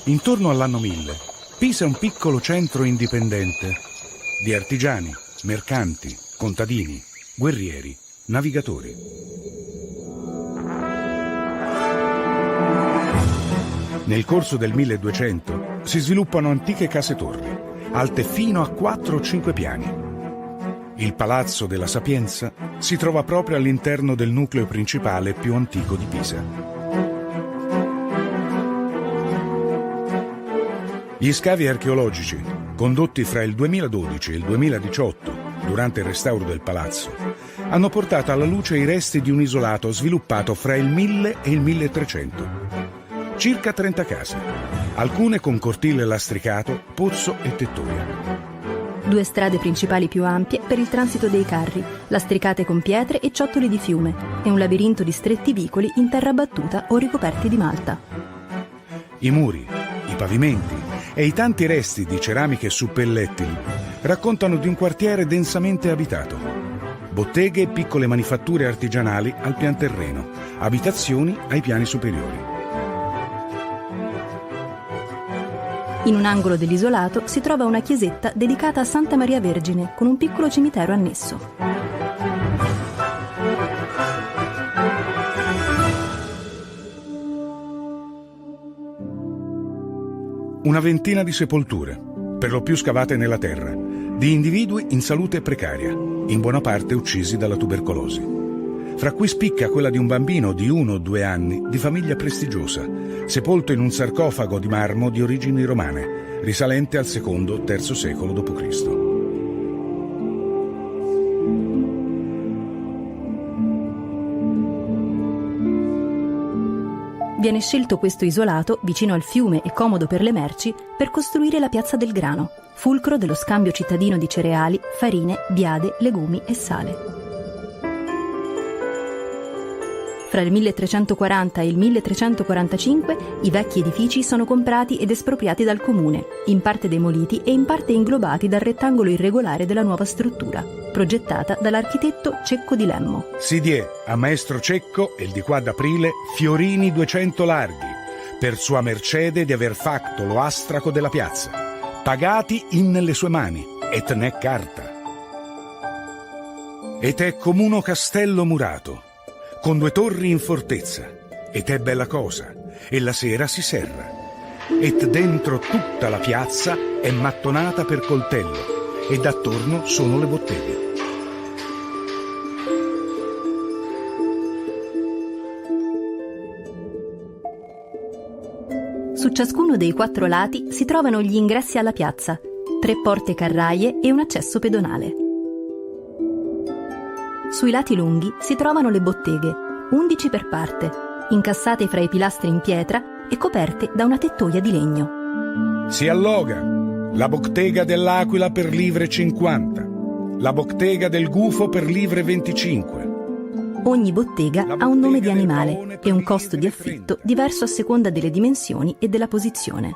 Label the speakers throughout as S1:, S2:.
S1: Intorno all'anno 1000, Pisa è un piccolo centro indipendente di artigiani, mercanti, contadini, guerrieri, navigatori. Nel corso del 1200 si sviluppano antiche case-torri, alte fino a 4 o 5 piani. Il Palazzo della Sapienza si trova proprio all'interno del nucleo principale più antico di Pisa. Gli scavi archeologici, condotti fra il 2012 e il 2018, durante il restauro del palazzo, hanno portato alla luce i resti di un isolato sviluppato fra il 1000 e il 1300. Circa 30 case, alcune con cortile lastricato, pozzo e tettoia.
S2: 2 strade principali più ampie per il transito dei carri, lastricate con pietre e ciottoli di fiume, e un labirinto di stretti vicoli in terra battuta o ricoperti di malta.
S1: I muri, i pavimenti e i tanti resti di ceramiche su pellettili raccontano di un quartiere densamente abitato. Botteghe e piccole manifatture artigianali al pian terreno, abitazioni ai piani superiori.
S2: In un angolo dell'isolato si trova una chiesetta dedicata a Santa Maria Vergine, con un piccolo cimitero annesso.
S1: Una ventina di sepolture, per lo più scavate nella terra, di individui in salute precaria, in buona parte uccisi dalla tubercolosi. Fra cui spicca quella di un bambino di 1 o 2 anni, di famiglia prestigiosa, sepolto in un sarcofago di marmo di origini romane, risalente al II-III secolo d.C.
S2: Viene scelto questo isolato, vicino al fiume e comodo per le merci, per costruire la Piazza del Grano, fulcro dello scambio cittadino di cereali, farine, biade, legumi e sale. Fra il 1340 e il 1345 i vecchi edifici sono comprati ed espropriati dal comune, in parte demoliti e in parte inglobati dal rettangolo irregolare della nuova struttura, progettata dall'architetto Cecco di Lemmo.
S1: Si die a maestro Cecco il di qua d'aprile fiorini 200 larghi, per sua mercede di aver fatto lo astraco della piazza, pagati in nelle sue mani, et ne carta. Et è comuno castello murato, con 2 torri in fortezza, ed è bella cosa, e la sera si serra. Et dentro tutta la piazza è mattonata per coltello, ed attorno sono le botteghe.
S2: Su ciascuno dei 4 lati si trovano gli ingressi alla piazza, 3 porte carraie e un accesso pedonale. Sui lati lunghi si trovano le botteghe, 11 per parte, incassate fra i pilastri in pietra e coperte da una tettoia di legno.
S1: Si alloga la bottega dell'Aquila per livre 50, la bottega del Gufo per livre 25.
S2: Ogni bottega ha un nome di animale e un costo di affitto diverso a seconda delle dimensioni e della posizione.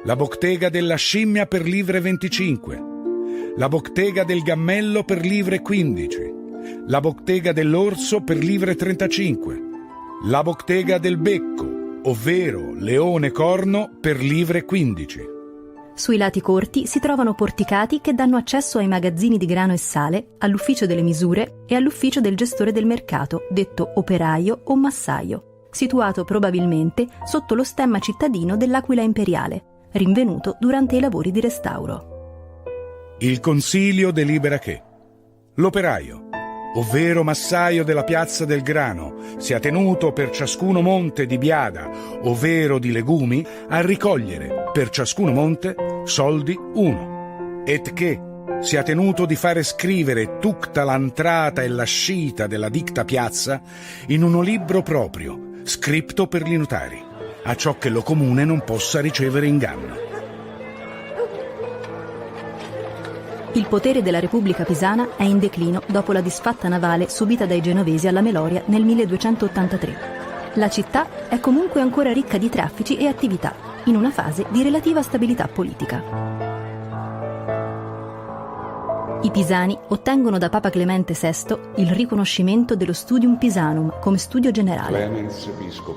S1: La bottega della scimmia per livre 25, la bottega del gammello per livre 15, la bottega dell'orso per livre 35, la bottega del becco, ovvero leone corno, per livre 15.
S2: Sui lati corti si trovano porticati che danno accesso ai magazzini di grano e sale, all'ufficio delle misure e all'ufficio del gestore del mercato, detto operaio o massaio, situato probabilmente sotto lo stemma cittadino dell'Aquila imperiale, rinvenuto durante i lavori di restauro.
S1: Il consiglio delibera che l'operaio, ovvero massaio della piazza del grano, sia tenuto per ciascuno monte di biada, ovvero di legumi, a ricogliere per ciascuno monte soldi 1, et che sia tenuto di fare scrivere tutta l'entrata e l'ascita della dicta piazza in uno libro proprio, scripto per gli notari, a ciò che lo comune non possa ricevere inganno.
S2: Il potere della Repubblica Pisana è in declino dopo la disfatta navale subita dai genovesi alla Meloria nel 1283. La città è comunque ancora ricca di traffici e attività, in una fase di relativa stabilità politica. I pisani ottengono da Papa Clemente VI il riconoscimento dello Studium Pisanum come studio generale.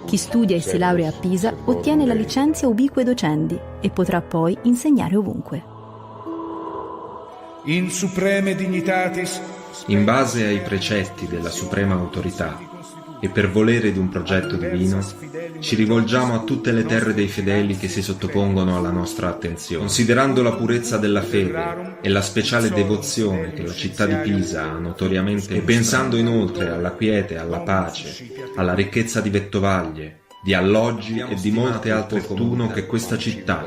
S2: Chi studia e si laurea a Pisa ottiene la licenza ubique docendi e potrà poi insegnare ovunque.
S1: In supreme dignitatis,
S3: in base ai precetti della suprema autorità e per volere di un progetto divino, ci rivolgiamo a tutte le terre dei fedeli che si sottopongono alla nostra attenzione. Considerando la purezza della fede e la speciale devozione che la città di Pisa ha notoriamente, e pensando inoltre alla quiete, alla pace, alla ricchezza di vettovaglie, di alloggi e di molte altre opportuno che questa città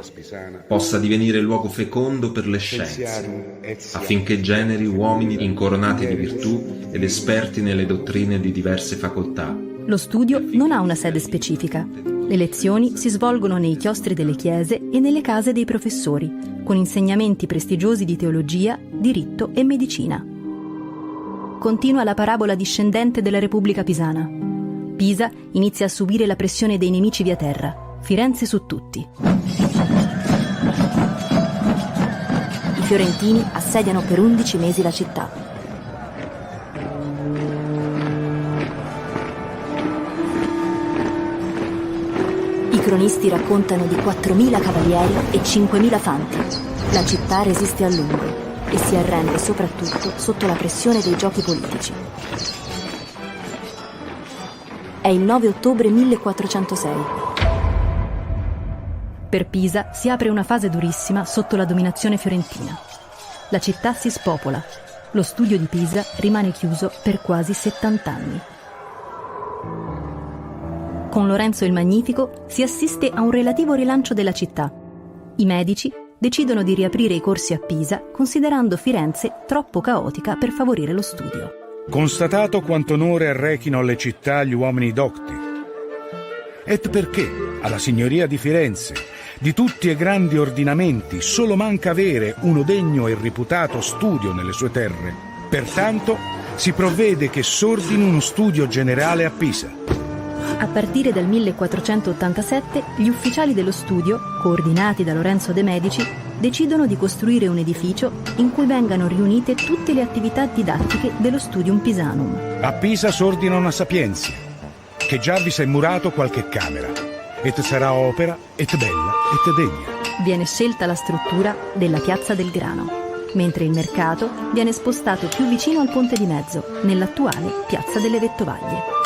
S3: possa divenire luogo fecondo per le scienze, affinché generi uomini incoronati di virtù ed esperti nelle dottrine di diverse facoltà.
S2: Lo studio non ha una sede specifica. Le lezioni si svolgono nei chiostri delle chiese e nelle case dei professori, con insegnamenti prestigiosi di teologia, diritto e medicina. Continua la parabola discendente della Repubblica Pisana. Pisa inizia a subire la pressione dei nemici via terra, Firenze su tutti. I fiorentini assediano per 11 mesi la città. I cronisti raccontano di 4.000 cavalieri e 5.000 fanti. La città resiste a lungo e si arrende soprattutto sotto la pressione dei giochi politici. È il 9 ottobre 1406. Per Pisa si apre una fase durissima sotto la dominazione fiorentina. La città si spopola. Lo studio di Pisa rimane chiuso per quasi 70 anni. Con Lorenzo il Magnifico si assiste a un relativo rilancio della città. I medici decidono di riaprire i corsi a Pisa, considerando Firenze troppo caotica per favorire lo studio.
S1: Constatato quanto onore arrechino alle città gli uomini docti, et perché alla signoria di Firenze di tutti e grandi ordinamenti solo manca avere uno degno e riputato studio nelle sue terre, pertanto si provvede che s'ordini uno studio generale a Pisa.
S2: A partire dal 1487 gli ufficiali dello studio, coordinati da Lorenzo de' Medici, decidono di costruire un edificio in cui vengano riunite tutte le attività didattiche dello Studium Pisanum.
S1: A Pisa s'ordina una sapienza, che già vi s'è murato qualche camera, et sarà opera, et bella, et degna.
S2: Viene scelta la struttura della Piazza del Grano, mentre il mercato viene spostato più vicino al Ponte di Mezzo, nell'attuale Piazza delle Vettovaglie.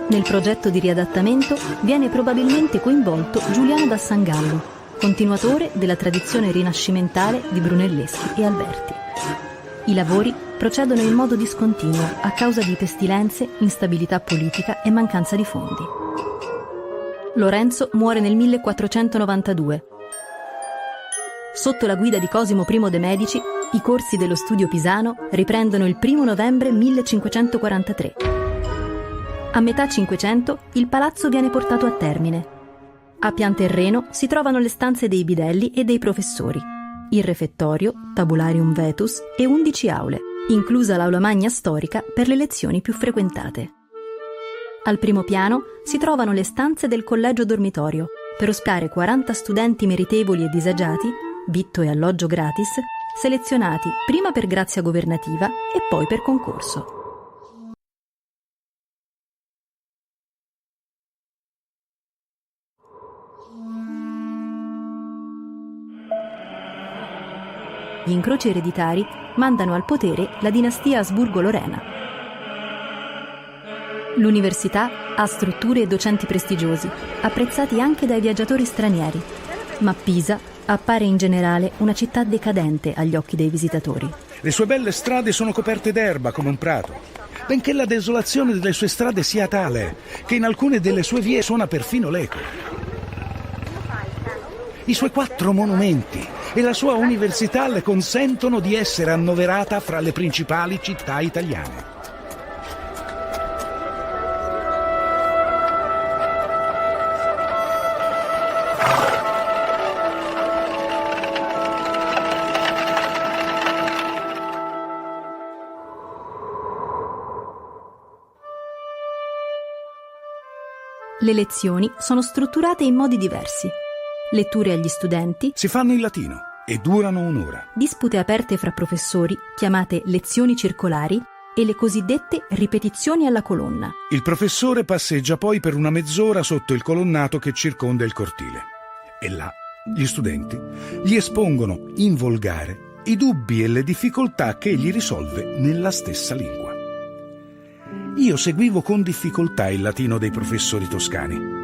S2: Nel progetto di riadattamento viene probabilmente coinvolto Giuliano da San Gallo, continuatore della tradizione rinascimentale di Brunelleschi e Alberti. I lavori procedono in modo discontinuo a causa di pestilenze, instabilità politica e mancanza di fondi. Lorenzo muore nel 1492. Sotto la guida di Cosimo I de' Medici, i corsi dello studio pisano riprendono il 1 novembre 1543. A metà Cinquecento il palazzo viene portato a termine. A pianterreno si trovano le stanze dei bidelli e dei professori, il refettorio, tabularium vetus e 11 aule, inclusa l'aula magna storica per le lezioni più frequentate. Al primo piano si trovano le stanze del collegio dormitorio per ospitare 40 studenti meritevoli e disagiati, vitto e alloggio gratis, selezionati prima per grazia governativa e poi per concorso. Gli incroci ereditari mandano al potere la dinastia Asburgo-Lorena. L'università ha strutture e docenti prestigiosi, apprezzati anche dai viaggiatori stranieri, ma Pisa appare in generale una città decadente agli occhi dei visitatori.
S1: Le sue belle strade sono coperte d'erba come un prato, benché la desolazione delle sue strade sia tale che in alcune delle sue vie suona perfino l'eco. I suoi 4 monumenti e la sua università le consentono di essere annoverata fra le principali città italiane.
S2: Le lezioni sono strutturate in modi diversi. letture agli studenti,
S1: si fanno in latino e durano un'ora.
S2: dispute aperte fra professori, chiamate lezioni circolari, e le cosiddette ripetizioni alla colonna.
S1: Il professore passeggia poi per una mezz'ora sotto il colonnato che circonda il cortile. E là gli studenti gli espongono in volgare i dubbi e le difficoltà che egli risolve nella stessa lingua. Io seguivo con difficoltà il latino dei professori toscani.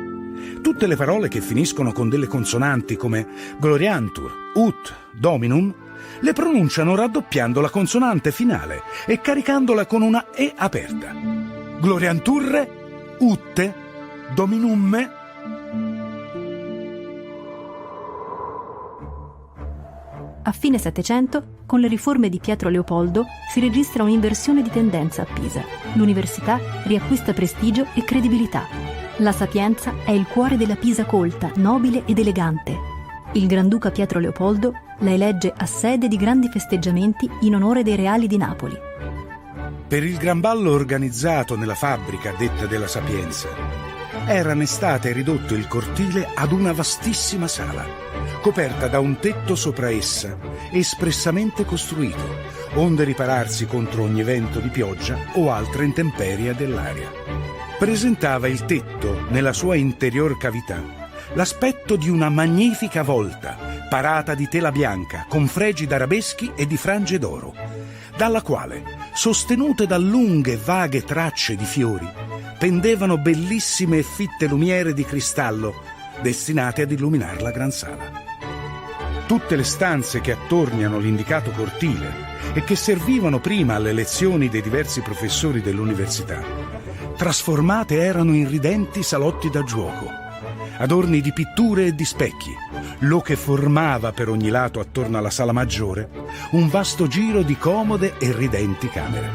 S1: Tutte le parole che finiscono con delle consonanti come gloriantur, ut, dominum, le pronunciano raddoppiando la consonante finale e caricandola con una E aperta. Glorianturre, utte, dominumme.
S2: A fine Settecento, con le riforme di Pietro Leopoldo, si registra un'inversione di tendenza a Pisa. L'università riacquista prestigio e credibilità. La Sapienza è il cuore della Pisa colta, nobile ed elegante. Il Granduca Pietro Leopoldo la elegge a sede di grandi festeggiamenti in onore dei reali di Napoli.
S1: Per il gran ballo organizzato nella fabbrica detta della Sapienza, era in estate ridotto il cortile ad una vastissima sala, coperta da un tetto sopra essa, espressamente costruito, onde ripararsi contro ogni vento di pioggia o altra intemperie dell'aria. Presentava il tetto, nella sua interior cavità, l'aspetto di una magnifica volta, parata di tela bianca, con fregi d'arabeschi e di frange d'oro, dalla quale, sostenute da lunghe vaghe tracce di fiori, pendevano bellissime e fitte lumiere di cristallo, destinate ad illuminare la gran sala. Tutte le stanze che attorniano l'indicato cortile e che servivano prima alle lezioni dei diversi professori dell'università, trasformate erano in ridenti salotti da giuoco, adorni di pitture e di specchi, lo che formava per ogni lato attorno alla sala maggiore un vasto giro di comode e ridenti camere.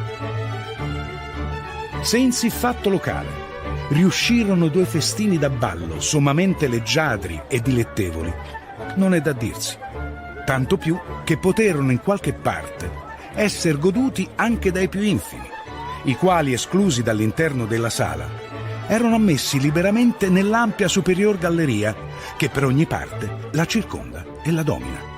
S1: Se in siffatto locale riuscirono 2 festini da ballo sommamente leggiadri e dilettevoli, non è da dirsi, tanto più che poterono in qualche parte essere goduti anche dai più infimi, i quali, esclusi dall'interno della sala, erano ammessi liberamente nell'ampia superior galleria che per ogni parte la circonda e la domina.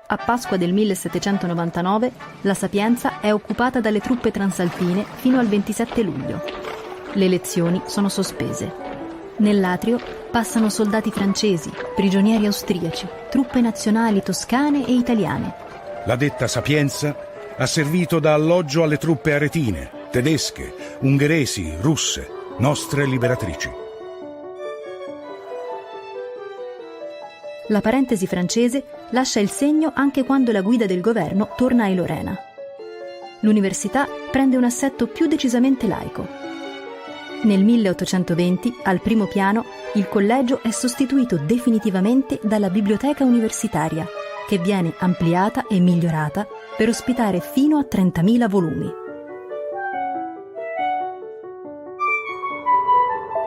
S2: A Pasqua del 1799 la Sapienza è occupata dalle truppe transalpine fino al 27 luglio. Le lezioni sono sospese. Nell'atrio passano soldati francesi, prigionieri austriaci, truppe nazionali toscane e italiane.
S1: La detta Sapienza ha servito da alloggio alle truppe aretine, tedesche, ungheresi, russe, nostre liberatrici.
S2: La parentesi francese lascia il segno anche quando la guida del governo torna ai Lorena. L'università prende un assetto più decisamente laico. Nel 1820, al primo piano, il collegio è sostituito definitivamente dalla biblioteca universitaria, che viene ampliata e migliorata per ospitare fino a 30.000 volumi.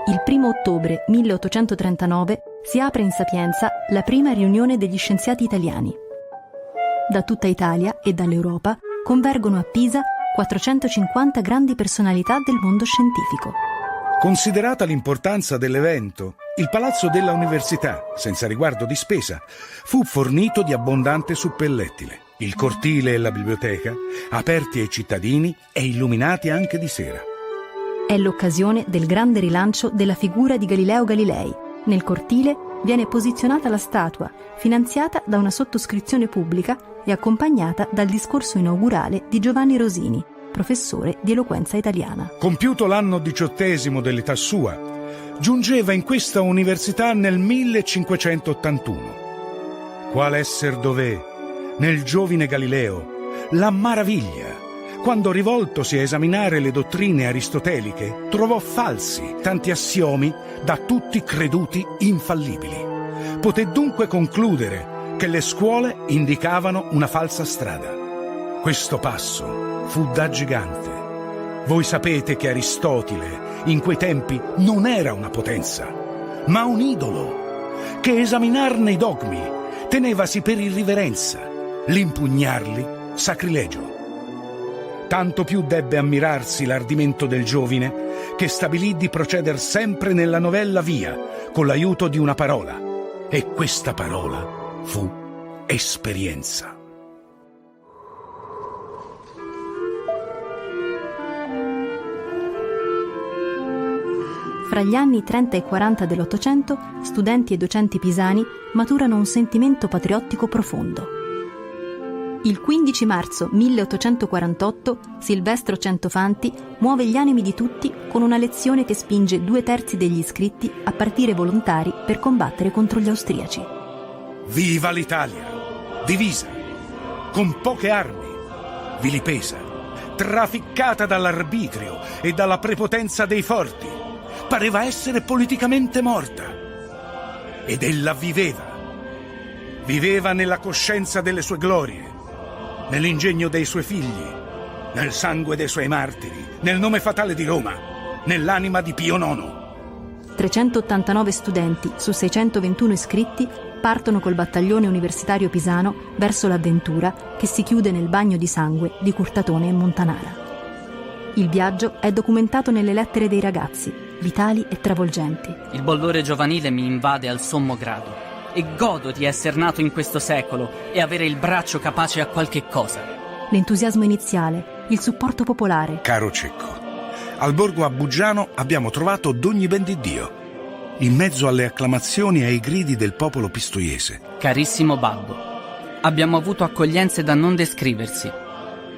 S2: Il 1 ottobre 1839 si apre in Sapienza la prima riunione degli scienziati italiani. Da tutta Italia e dall'Europa convergono a Pisa 450 grandi personalità del mondo scientifico.
S1: Considerata l'importanza dell'evento, il palazzo della università, senza riguardo di spesa, fu fornito di abbondante suppellettile. Il cortile e la biblioteca, aperti ai cittadini e illuminati anche di sera.
S2: È l'occasione del grande rilancio della figura di Galileo Galilei. Nel cortile viene posizionata la statua, finanziata da una sottoscrizione pubblica e accompagnata dal discorso inaugurale di Giovanni Rosini, professore di eloquenza italiana.
S1: Compiuto l'anno 18° dell'età sua, giungeva in questa università nel 1581. Qual esser dové nel giovine Galileo la maraviglia, quando rivoltosi a esaminare le dottrine aristoteliche, trovò falsi tanti assiomi da tutti creduti infallibili. Poté dunque concludere che le scuole indicavano una falsa strada. Questo passo fu da gigante. Voi sapete che Aristotele in quei tempi non era una potenza, ma un idolo, che esaminarne i dogmi tenevasi per irriverenza, l'impugnarli sacrilegio. Tanto più debbe ammirarsi l'ardimento del giovine, che stabilì di proceder sempre nella novella via, con l'aiuto di una parola. E questa parola fu esperienza.
S2: Fra gli anni 30 e 40 dell'Ottocento, studenti e docenti pisani maturano un sentimento patriottico profondo. Il 15 marzo 1848 Silvestro Centofanti muove gli animi di tutti con una lezione che spinge 2/3 degli iscritti a partire volontari per combattere contro gli austriaci.
S1: Viva l'Italia, divisa, con poche armi, vilipesa, traficcata dall'arbitrio e dalla prepotenza dei forti. Pareva essere politicamente morta. Ed ella viveva. Viveva nella coscienza delle sue glorie, nell'ingegno dei suoi figli, nel sangue dei suoi martiri, nel nome fatale di Roma, nell'anima di Pio IX.
S2: 389 studenti su 621 iscritti partono col battaglione universitario pisano verso l'avventura che si chiude nel bagno di sangue di Curtatone e Montanara. Il viaggio è documentato nelle lettere dei ragazzi, vitali e travolgenti.
S4: Il bollore giovanile mi invade al sommo grado e godo di essere nato in questo secolo e avere il braccio capace a qualche cosa.
S2: L'entusiasmo iniziale, il supporto popolare.
S1: Caro Cecco, al borgo a Buggiano abbiamo trovato d'ogni ben di Dio, in mezzo alle acclamazioni e ai gridi del popolo pistoiese.
S4: Carissimo babbo, abbiamo avuto accoglienze da non descriversi.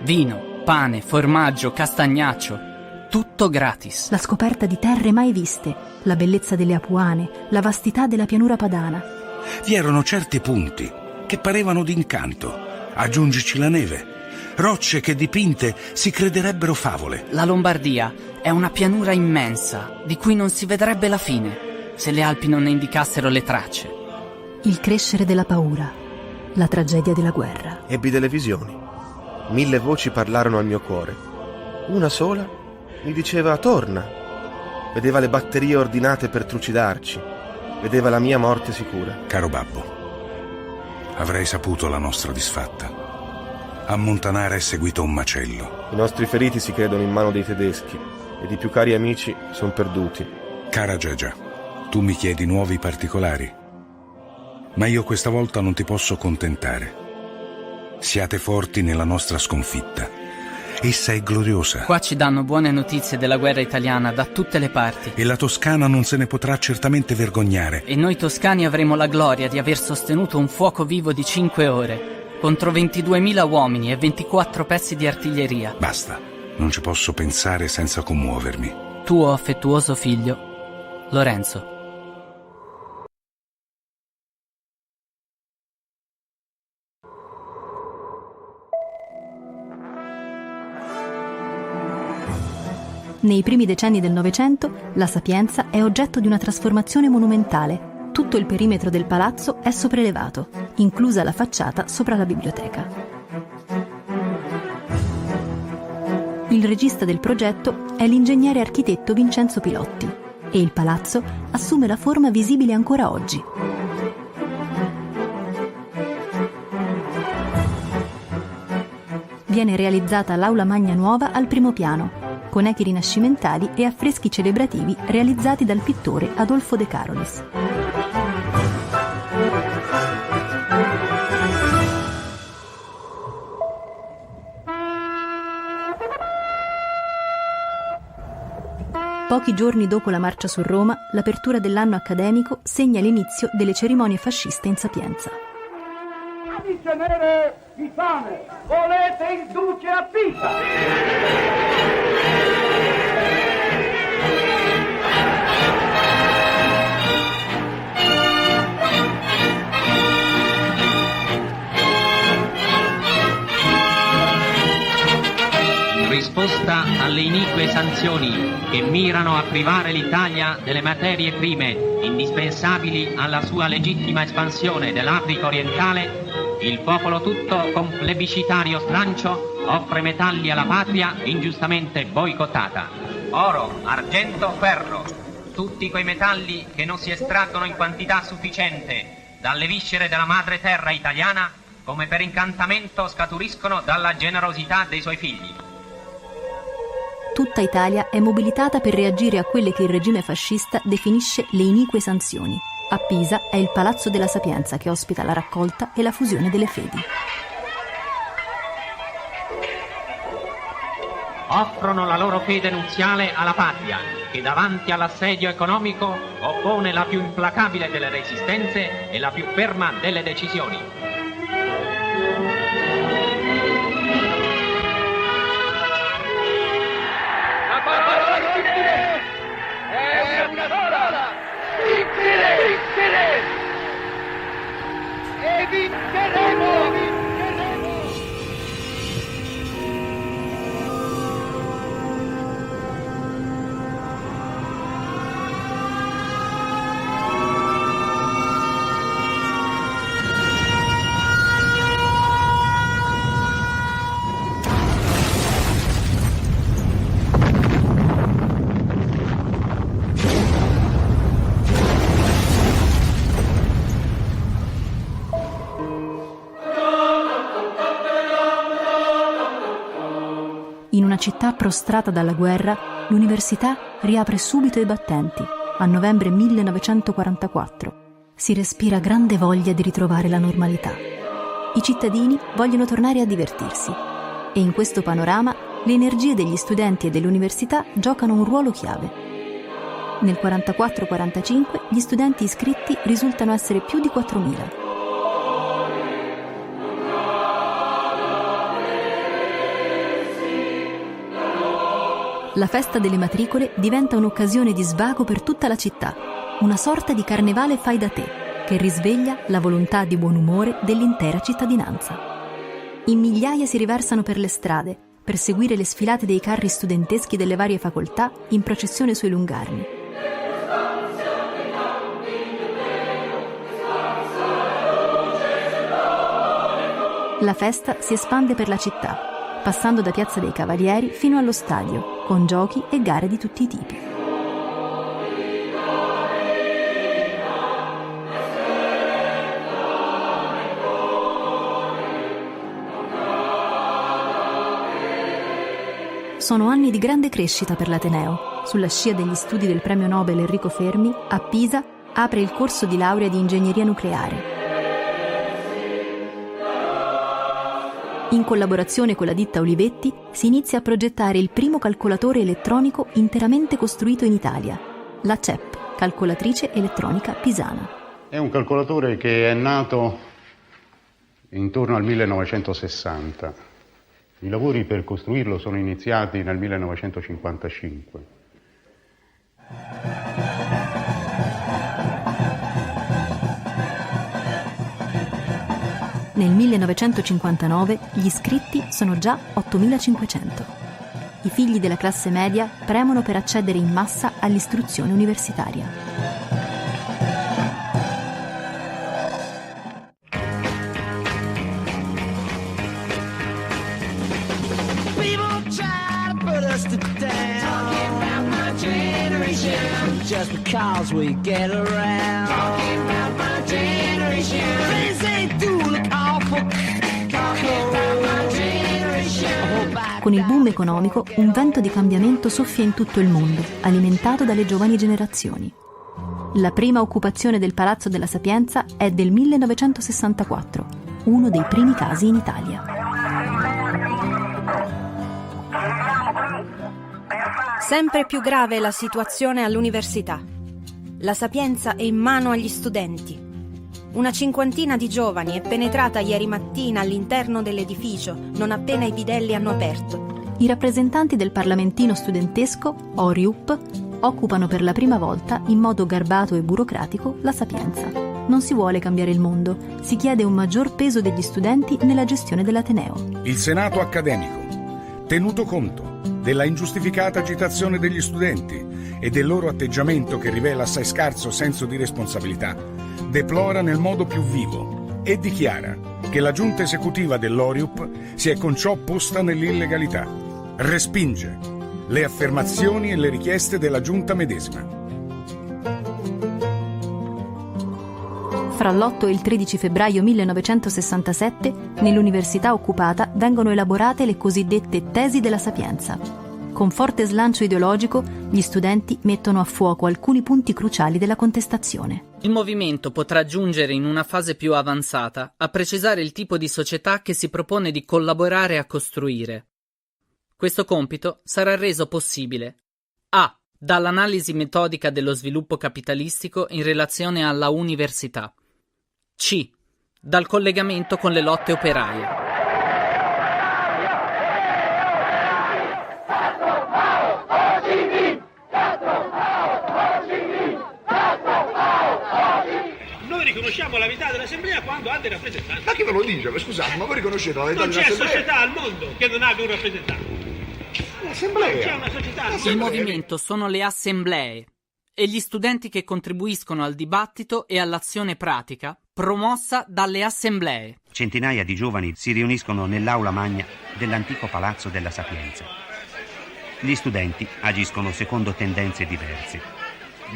S4: Vino, pane, formaggio, castagnaccio, tutto gratis.
S2: La scoperta di terre mai viste, la bellezza delle Apuane, la vastità della pianura padana.
S1: Vi erano certi punti che parevano d'incanto. Aggiungici la neve, rocce che dipinte si crederebbero favole.
S4: La Lombardia è una pianura immensa, di cui non si vedrebbe la fine, se le Alpi non ne indicassero le tracce.
S2: Il crescere della paura, la tragedia della guerra.
S5: Ebbi delle visioni. 1000 voci parlarono al mio cuore. Una sola mi diceva torna. Vedeva le batterie ordinate per trucidarci. Vedeva la mia morte sicura.
S1: Caro babbo, avrei saputo la nostra disfatta. A Montanara è seguito un macello.
S5: I nostri feriti si credono in mano dei tedeschi ed i più cari amici sono perduti.
S1: Cara Gegia, tu mi chiedi nuovi particolari, ma io questa volta non ti posso contentare. Siate forti nella nostra sconfitta. Essa è gloriosa.
S4: Qua ci danno buone notizie della guerra italiana da tutte le parti.
S1: E la Toscana non se ne potrà certamente vergognare.
S4: E noi toscani avremo la gloria di aver sostenuto un fuoco vivo di 5 ore contro 22.000 uomini e 24 pezzi di artiglieria.
S1: Basta, non ci posso pensare senza commuovermi.
S4: Tuo affettuoso figlio, Lorenzo.
S2: Nei primi decenni del Novecento, la Sapienza è oggetto di una trasformazione monumentale. Tutto il perimetro del palazzo è sopraelevato, inclusa la facciata sopra la biblioteca. Il regista del progetto è l'ingegnere architetto Vincenzo Pilotti e il palazzo assume la forma visibile ancora oggi. Viene realizzata l'aula magna nuova al primo piano, con echi rinascimentali e affreschi celebrativi realizzati dal pittore Adolfo De Carolis. Pochi giorni dopo la marcia su Roma, l'apertura dell'anno accademico segna l'inizio delle cerimonie fasciste in Sapienza.
S6: Camicie nere di fame, volete il duce a Pisa?
S7: In risposta alle inique sanzioni che mirano a privare l'Italia delle materie prime indispensabili alla sua legittima espansione dell'Africa orientale, il popolo tutto con plebiscitario slancio offre metalli alla patria ingiustamente boicottata. Oro, argento, ferro, tutti quei metalli che non si estraggono in quantità sufficiente dalle viscere della madre terra italiana, come per incantamento scaturiscono dalla generosità dei suoi figli.
S2: tutta Italia è mobilitata per reagire a quelle che il regime fascista definisce le inique sanzioni. A Pisa è il Palazzo della Sapienza che ospita la raccolta e la fusione delle fedi.
S7: Offrono la loro fede nuziale alla patria, che davanti all'assedio economico oppone la più implacabile delle resistenze e la più ferma delle decisioni.
S6: La parola è una sola! Vincere! E vinceremo!
S2: In una città prostrata dalla guerra, l'università riapre subito i battenti, a novembre 1944. Si respira grande voglia di ritrovare la normalità. I cittadini vogliono tornare a divertirsi e in questo panorama le energie degli studenti e dell'università giocano un ruolo chiave. Nel 44-45 gli studenti iscritti risultano essere più di 4.000. La festa delle matricole diventa un'occasione di svago per tutta la città, una sorta di carnevale fai da te, che risveglia la volontà di buon umore dell'intera cittadinanza. In migliaia si riversano per le strade, per seguire le sfilate dei carri studenteschi delle varie facoltà in processione sui lungarni. La festa si espande per la città, passando da Piazza dei Cavalieri fino allo stadio, con giochi e gare di tutti i tipi. Sono anni di grande crescita per l'Ateneo. Sulla scia degli studi del premio Nobel Enrico Fermi, a Pisa apre il corso di laurea di ingegneria nucleare. In collaborazione con la ditta Olivetti si inizia a progettare il primo calcolatore elettronico interamente costruito in Italia, la CEP, calcolatrice elettronica pisana.
S8: È un calcolatore che è nato intorno al 1960. I lavori per costruirlo sono iniziati nel 1955.
S2: Nel 1959 gli iscritti sono già 8.500. I figli della classe media premono per accedere in massa all'istruzione universitaria.
S9: Just because we get around talking about my generation. They do look awful. Talking about my generation.
S2: Con il boom economico, un vento di cambiamento soffia in tutto il mondo, alimentato dalle giovani generazioni. La prima occupazione del Palazzo della Sapienza è del 1964, uno dei primi casi in Italia.
S10: Sempre più grave è la situazione all'università. La Sapienza è in mano agli studenti. Una cinquantina di giovani è penetrata ieri mattina all'interno dell'edificio, non appena i bidelli hanno aperto.
S2: I rappresentanti del parlamentino studentesco, ORIUP, occupano per la prima volta, in modo garbato e burocratico, la Sapienza. Non si vuole cambiare il mondo, si chiede un maggior peso degli studenti nella gestione dell'Ateneo.
S1: Il Senato accademico, tenuto conto della ingiustificata agitazione degli studenti e del loro atteggiamento che rivela assai scarso senso di responsabilità, deplora nel modo più vivo e dichiara che la giunta esecutiva dell'ORIUP si è con ciò posta nell'illegalità. Respinge le affermazioni e le richieste della giunta medesima.
S2: Fra l'8 e il 13 febbraio 1967, nell'università occupata vengono elaborate le cosiddette tesi della Sapienza. Con forte slancio ideologico, gli studenti mettono a fuoco alcuni punti cruciali della contestazione.
S4: Il movimento potrà giungere in una fase più avanzata a precisare il tipo di società che si propone di collaborare a costruire. Questo compito sarà reso possibile a. dall'analisi metodica dello sviluppo capitalistico in relazione alla università, c. dal collegamento con le lotte operaie.
S11: Noi riconosciamo la verità dell'Assemblea quando ha dei rappresentanti.
S12: Ma chi ve lo dice? Scusate, ma voi riconoscete la verità dell'Assemblea?
S11: Non c'è società al mondo che non abbia un rappresentante.
S12: L'Assemblea.
S11: C'è una società.
S4: Il movimento sono le assemblee e gli studenti che contribuiscono al dibattito e all'azione pratica promossa dalle assemblee.
S13: Centinaia di giovani si riuniscono nell'aula magna dell'antico Palazzo della Sapienza. Gli studenti agiscono secondo tendenze diverse.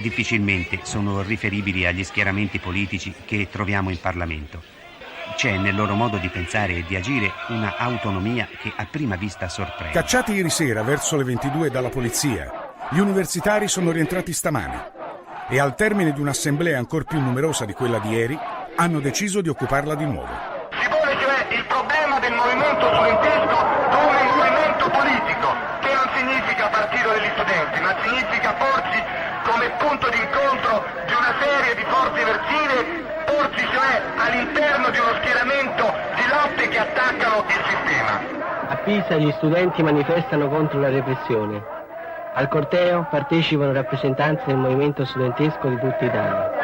S13: Difficilmente sono riferibili agli schieramenti politici che troviamo in Parlamento. C'è nel loro modo di pensare e di agire una autonomia che a prima vista sorprende.
S1: Cacciati ieri sera verso le 22 dalla polizia, gli universitari sono rientrati stamane e al termine di un'assemblea ancor più numerosa di quella di ieri hanno deciso di occuparla di nuovo.
S12: Si pone cioè il problema del movimento studentesco come movimento politico, che non significa partito degli studenti, ma significa porsi come punto d'incontro di una serie di forze eversive, porsi cioè all'interno di uno schieramento di lotte che attaccano il sistema.
S14: A Pisa gli studenti manifestano contro la repressione. Al corteo partecipano rappresentanti del movimento studentesco di tutta Italia.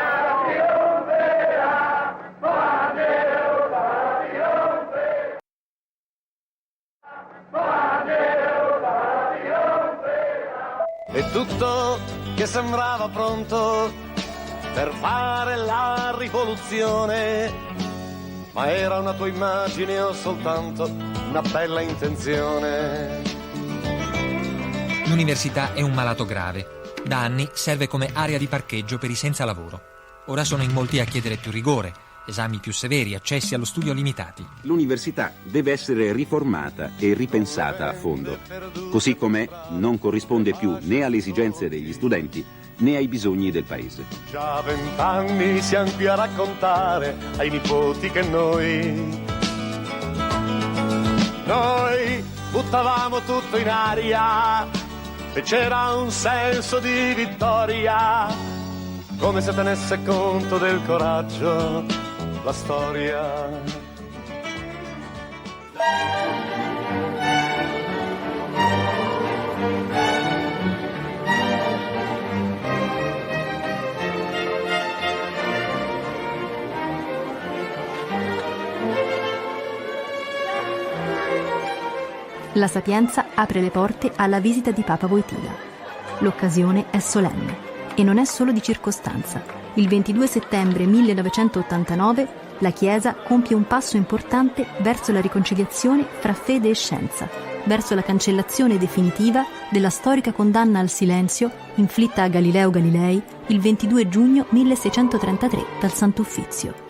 S15: E tutto che sembrava pronto per fare la rivoluzione, ma era una tua immagine o soltanto una bella intenzione.
S16: L'università è un malato grave. Da anni serve come area di parcheggio per i senza lavoro. Ora sono in molti a chiedere più rigore, esami più severi, accessi allo studio limitati.
S17: L'università deve essere riformata e ripensata a fondo. Così com'è, non corrisponde più né alle esigenze degli studenti né ai bisogni del paese.
S15: Già 20 anni siamo qui a raccontare ai nipoti che noi buttavamo tutto in aria e c'era un senso di vittoria, come se tenesse conto del coraggio la storia.
S2: La Sapienza apre le porte alla visita di Papa Wojtyła. L'occasione è solenne e non è solo di circostanza. Il 22 settembre 1989 la Chiesa compie un passo importante verso la riconciliazione fra fede e scienza, verso la cancellazione definitiva della storica condanna al silenzio inflitta a Galileo Galilei il 22 giugno 1633 dal Sant'Uffizio.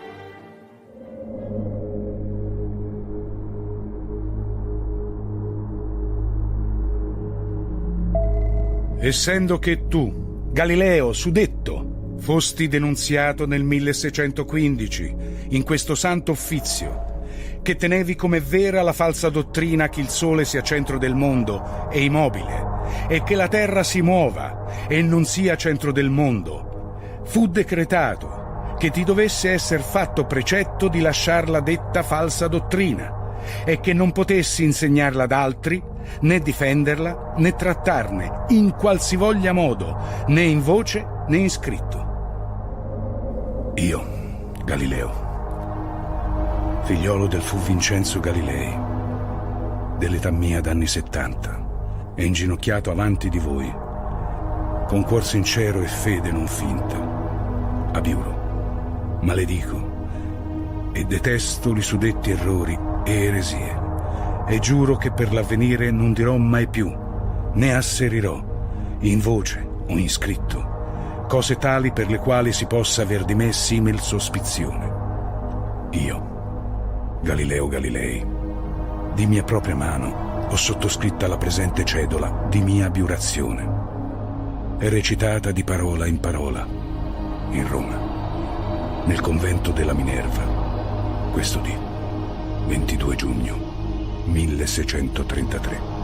S1: Essendo che tu, Galileo suddetto, fosti denunziato nel 1615 in questo santo uffizio, che tenevi come vera la falsa dottrina che il sole sia centro del mondo e immobile, e che la terra si muova e non sia centro del mondo, fu decretato che ti dovesse essere fatto precetto di lasciarla detta falsa dottrina, e che non potessi insegnarla ad altri, né difenderla, né trattarne in qualsivoglia modo, né in voce né in scritto. Io, Galileo, figliolo del fu Vincenzo Galilei, dell'età mia d'anni 70, e inginocchiato avanti di voi, con cuor sincero e fede non finta, abiuro, maledico e detesto li suddetti errori e eresie, e giuro che per l'avvenire non dirò mai più, né asserirò, in voce o in scritto, cose tali per le quali si possa aver di me simil sospizione. Io, Galileo Galilei, di mia propria mano, ho sottoscritta la presente cedola di mia abiurazione. È recitata di parola in parola in Roma, nel convento della Minerva, questo dì 22 giugno 1633.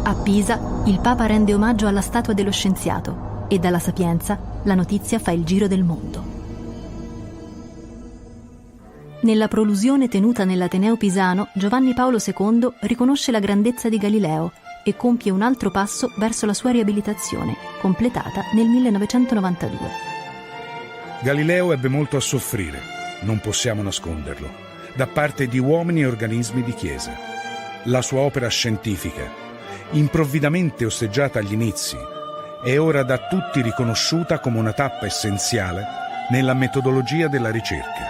S2: A Pisa, il Papa rende omaggio alla statua dello scienziato e dalla Sapienza la notizia fa il giro del mondo. Nella prolusione tenuta nell'Ateneo pisano, Giovanni Paolo II riconosce la grandezza di Galileo e compie un altro passo verso la sua riabilitazione, completata nel 1992.
S1: Galileo ebbe molto a soffrire, non possiamo nasconderlo, da parte di uomini e organismi di chiesa. La sua opera scientifica, improvvidamente osteggiata agli inizi, è ora da tutti riconosciuta come una tappa essenziale nella metodologia della ricerca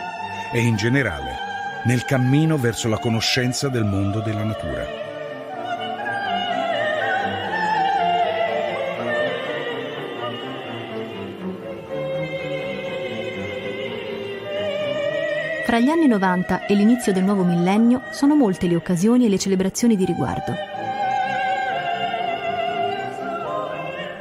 S1: e in generale nel cammino verso la conoscenza del mondo della natura.
S2: Fra gli anni 90 e l'inizio del nuovo millennio sono molte le occasioni e le celebrazioni di riguardo.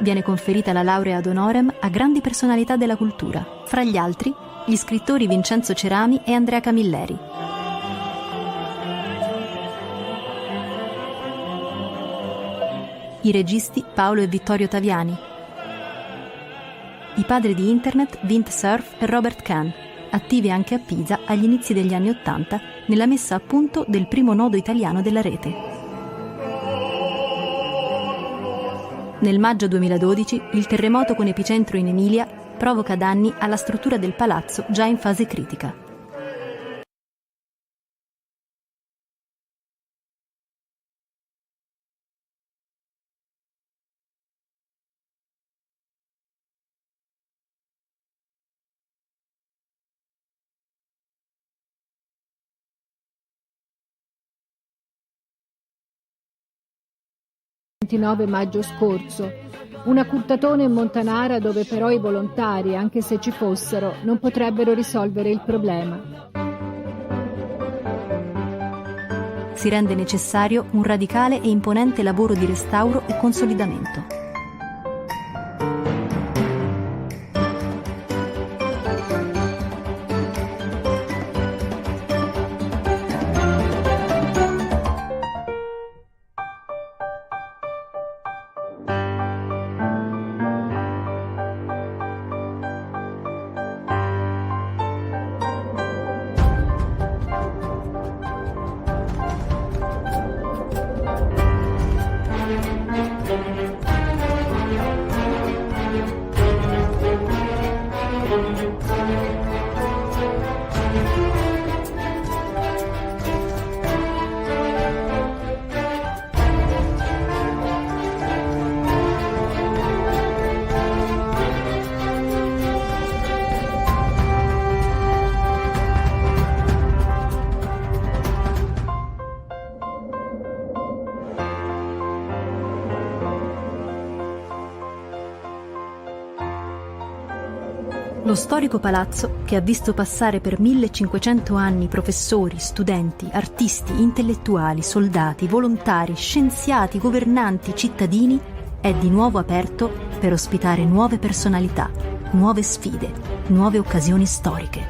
S2: Viene conferita la laurea ad honorem a grandi personalità della cultura, fra gli altri gli scrittori Vincenzo Cerami e Andrea Camilleri. I registi Paolo e Vittorio Taviani. I padri di Internet Vint Cerf e Robert Kahn, attivi anche a Pisa agli inizi degli anni '80 nella messa a punto del primo nodo italiano della rete. Nel maggio 2012 il terremoto con epicentro in Emilia provoca danni alla struttura del palazzo già in fase critica.
S18: Il 29 maggio scorso, un accurtatone in Montanara dove però i volontari, anche se ci fossero, non potrebbero risolvere il problema.
S2: Si rende necessario un radicale e imponente lavoro di restauro e consolidamento. Lo storico palazzo, che ha visto passare per 1500 anni professori, studenti, artisti, intellettuali, soldati, volontari, scienziati, governanti, cittadini, è di nuovo aperto per ospitare nuove personalità, nuove sfide, nuove occasioni storiche.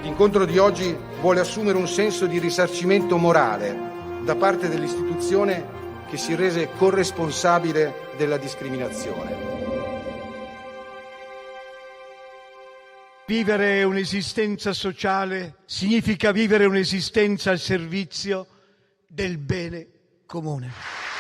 S19: L'incontro di oggi vuole assumere un senso di risarcimento morale da parte dell'istituzione che si rese corresponsabile della discriminazione.
S20: Vivere un'esistenza sociale significa vivere un'esistenza al servizio del bene comune.